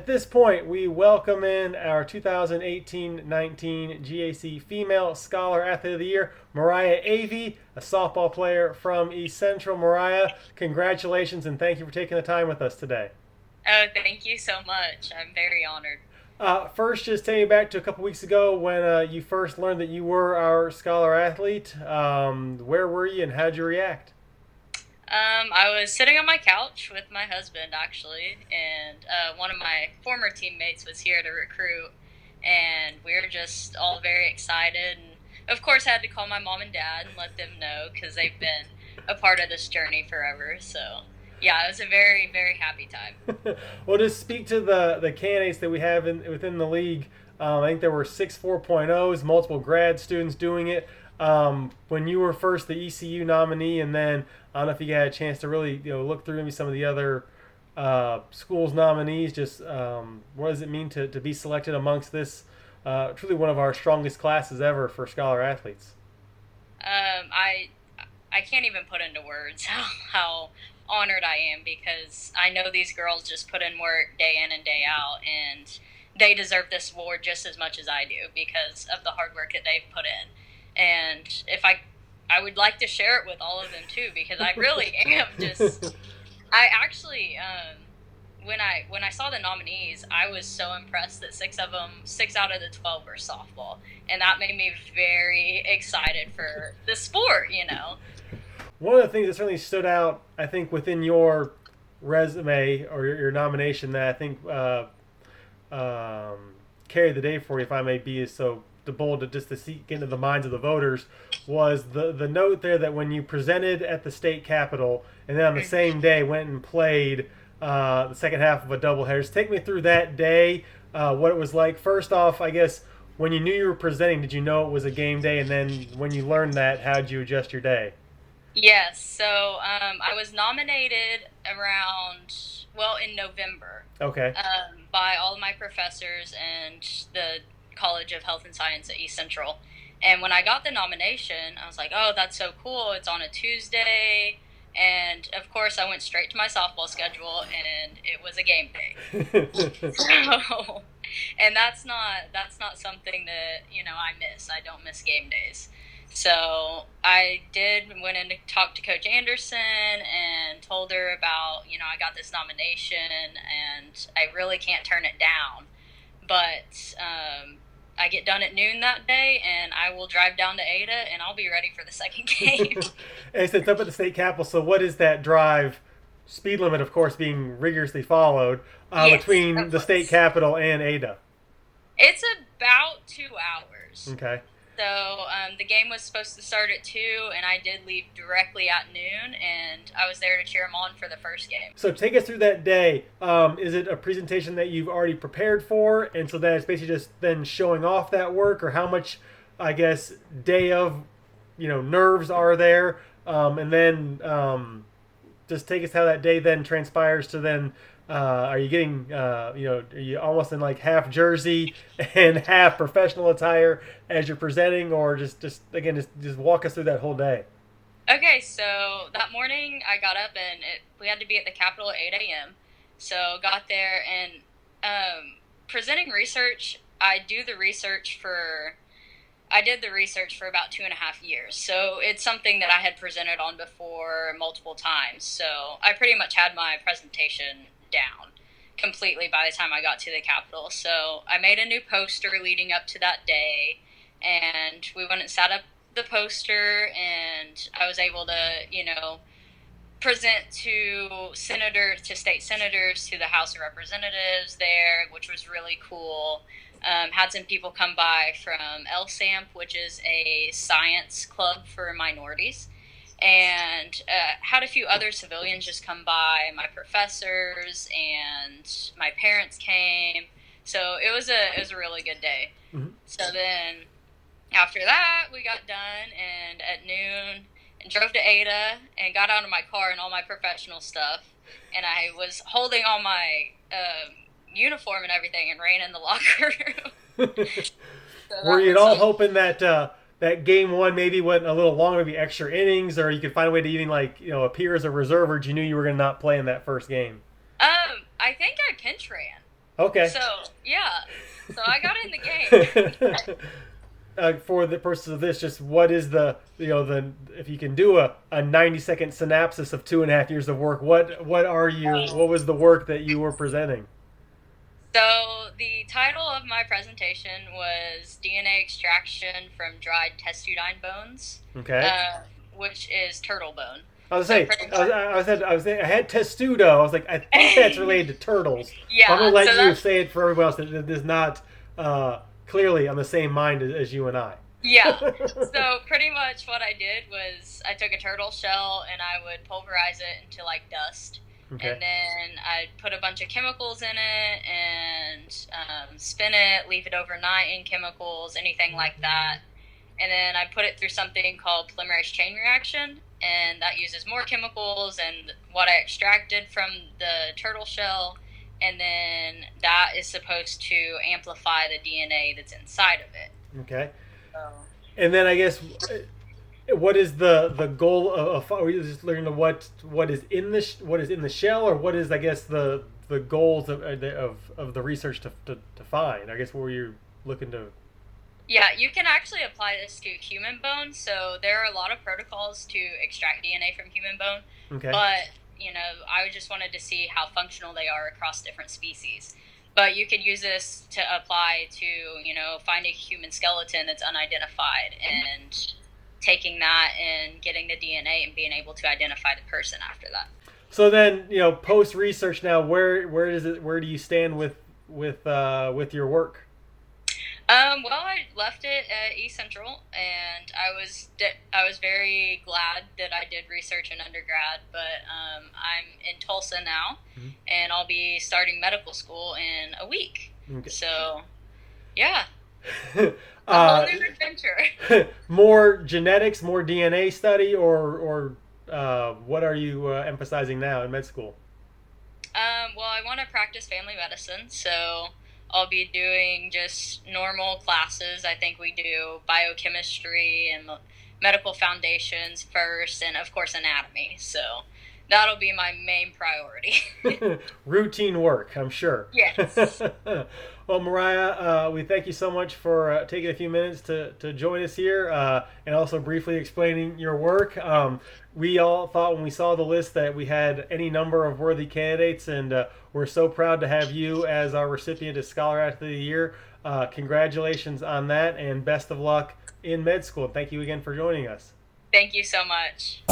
this point, we welcome in our 2018-19 GAC Female Scholar Athlete of the Year, Mariah Ewy, a softball player from East Central. Mariah, congratulations and thank you for taking the time with us today. Oh, thank you so much. I'm very honored. First, just take me back to a couple weeks ago when you first learned that you were our scholar athlete. Where were you and how'd you react? I was sitting on my couch with my husband, actually, and one of my former teammates was here to recruit, and we were just all very excited. And of course, I had to call my mom and dad and let them know because they've been a part of this journey forever. So, yeah, it was a very, very happy time. Well, just speak to the candidates that we have within the league. I think there were six 4.0s, multiple grad students doing it. When you were first the ECU nominee, and then I don't know if you had a chance to really look through maybe some of the other schools nominees. Just what does it mean to be selected amongst this truly one of our strongest classes ever for scholar athletes? I can't even put into words how honored I am because I know these girls just put in work day in and day out, and they deserve this award just as much as I do because of the hard work that they've put in. And if I would like to share it with all of them too because I really am just. I actually when I saw the nominees, I was so impressed that six out of the 12 were softball, and that made me very excited for the sport. One of the things that certainly stood out, I think, within your resume or your nomination that I think carried the day for you, if I may be so bold to just to get into the minds of the voters, was the note there that when you presented at the state capitol and then on the same day went and played the second half of a doubleheader. Just take me through that day, what it was like. First off, I guess, when you knew you were presenting, did you know it was a game day? And then when you learned that, how did you adjust your day? Yes, so I was nominated in November. Okay. By all of my professors and the College of Health and Science at East Central. And when I got the nomination, I was like, oh, that's so cool. It's on a Tuesday. And of course, I went straight to my softball schedule, and it was a game day. So, and that's not something that I miss. I don't miss game days. So I went in to talk to Coach Anderson and told her about I got this nomination and I really can't turn it down. But I get done at noon that day, and I will drive down to Ada, and I'll be ready for the second game. And it's up at the state capitol. So what is that drive? Speed limit, of course, being rigorously followed Yes, between of the state course. capitol and Ada. It's about 2 hours. Okay. So the game was supposed to start at 2, and I did leave directly at noon, and I was there to cheer them on for the first game. So take us through that day. Is it a presentation that you've already prepared for, and so that it's basically just then showing off that work, or how much, I guess, day of, nerves are there, and then just take us how that day then transpires to then. Are you getting, are you almost in like half jersey and half professional attire as you're presenting, or just again, just walk us through that whole day? Okay, so that morning I got up, and we had to be at the Capitol at 8 a.m. So got there, and presenting research, I did the research for about 2.5 years. So it's something that I had presented on before multiple times. So I pretty much had my presentation down completely by the time I got to the Capitol. So I made a new poster leading up to that day, and we went and set up the poster, and I was able to, present to state senators, to the House of Representatives there, which was really cool. Had some people come by from LSAMP, which is a science club for minorities, and had a few other civilians just come by. My professors and my parents came, so it was a really good day. Mm-hmm. So then after that, we got done, and at noon, and drove to Ada and got out of my car and all my professional stuff, and I was holding all my uniform and everything and ran in the locker room. So Were that you at was all hoping that that game one maybe went a little longer, maybe extra innings, or you could find a way to even appear as a reserve, or you knew you were going to not play in that first game? I think I pinch ran. Okay. So yeah, so I got in the game. For the purposes of this, just what is the if you can do a 90-second synopsis of 2.5 years of work, what was the work that you were presenting? So the title of my presentation was DNA extraction from dried testudine bones, Okay. uh, which is turtle bone. I was So say pretty I had testudo. I was like, I think that's much. related to turtles. I'm gonna Yeah, let so you that's say it for everyone else that is not clearly on the same mind as you and I. yeah. So pretty much what I did was I took a turtle shell and I would pulverize it into like dust, Okay. and then I'd put a bunch of chemicals in it and spin it, leave it overnight in chemicals, anything like that, and then I put it through something called polymerase chain reaction, and that uses more chemicals and what I extracted from the turtle shell, and then that is supposed to amplify the DNA that's inside of it. Okay. So, And then I guess what is the goal are you just learning what is in what is in the shell, or what is, I guess, the goals of the research to find? I guess what were you looking to? yeah, you can actually apply this to human bone. So there are a lot of protocols to extract DNA from human bone, Okay. but I just wanted to see how functional they are across different species. But you could use this to apply to, finding a human skeleton that's unidentified and taking that and getting the DNA and being able to identify the person after that. So then, post research now, where do you stand with your work? Well, I left it at East Central, and I was very glad that I did research in undergrad. But I'm in Tulsa now, Mhm. and I'll be starting medical school in a week. Okay. So, yeah, a whole new adventure. More genetics, more DNA study, or what are you emphasizing now in med school? Well, I want to practice family medicine, so I'll be doing just normal classes. I think we do biochemistry and medical foundations first, and of course, anatomy. So that'll be my main priority. Routine work, I'm sure. Yes. Well, Mariah, we thank you so much for taking a few minutes to join us here, and also briefly explaining your work. We all thought when we saw the list that we had any number of worthy candidates, and we're so proud to have you as our recipient as Scholar Athlete of the Year. Congratulations on that, and best of luck in med school. Thank you again for joining us. Thank you so much.